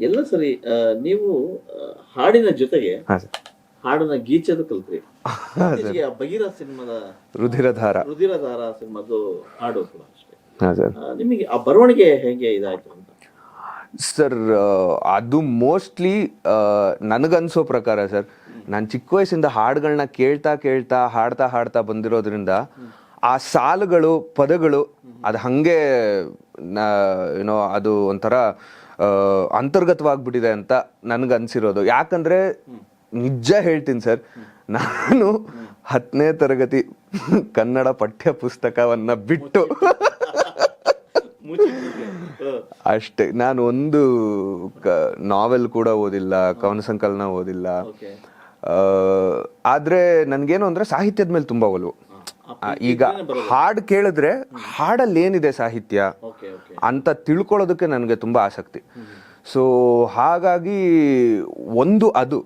ಎಲ್ಲ ಸರಿ. ನೀವು ಹಾಡಿನ ಜೊತೆಗೆ ಹಾಂ ಸರ್. ಹಾಡನ್ನ ಗೀಚೋದು ಕಲ್ತ್ರಿ. ಇತ್ತೀಚೆಗೆ ಆ ಬಗೀರ ಸಿನಿಮಾದ ರುಧಿರಧಾರ. ರುಧಿರಧಾರ ಸಿನಿಮಾದು ಹಾಡು ಕೂಡ ಅಷ್ಟೇ. ಹಾಂ ಸರ್. ನಿಮಗೆ ಆ ಬರವಣಿಗೆ ಹೇಗೆ ಇದಾಯ್ತು ಅಂತ? ಸರ್ ಅದು ಮೋಸ್ಟ್ಲಿ ನನಗನ್ಸೋ ಪ್ರಕಾರ ಸರ್, ನಾನು ಚಿಕ್ಕ ವಯಸ್ಸಿಂದ ಹಾಡುಗಳನ್ನ ಕೇಳ್ತಾ ಕೇಳ್ತಾ ಹಾಡ್ತಾ ಹಾಡ್ತಾ ಬಂದಿರೋದ್ರಿಂದ ಆ ಸಾಲುಗಳು ಪದಗಳು ಅದು ಹಂಗೆ ಏನೋ ಅದು ಒಂಥರ ಅಂತರ್ಗತವಾಗ್ಬಿಟ್ಟಿದೆ ಅಂತ ನನಗನ್ಸಿರೋದು. ಯಾಕಂದ್ರೆ ನಿಜ ಹೇಳ್ತೀನಿ ಸರ್, ನಾನು 10ನೇ ತರಗತಿ ಕನ್ನಡ ಪಠ್ಯ ಪುಸ್ತಕವನ್ನ ಬಿಟ್ಟು ಅಷ್ಟೇ, ನಾನು ಒಂದು ನಾವೆಲ್ ಕೂಡ ಓದಿಲ್ಲ, ಕವನ ಸಂಕಲನ ಓದಿಲ್ಲ. ಆದ್ರೆ ನನ್ಗೇನು ಅಂದ್ರೆ ಸಾಹಿತ್ಯದ ಮೇಲೆ ತುಂಬಾ ಒಲವು. ಈಗ ಹಾಡು ಕೇಳಿದ್ರೆ ಹಾಡಲ್ಲಿ ಏನಿದೆ ಸಾಹಿತ್ಯ ಅಂತ ತಿಳ್ಕೊಳ್ಳೋದಕ್ಕೆ ನನಗೆ ತುಂಬಾ ಆಸಕ್ತಿ. ಸೊ ಹಾಗಾಗಿ ಒಂದು ಅದು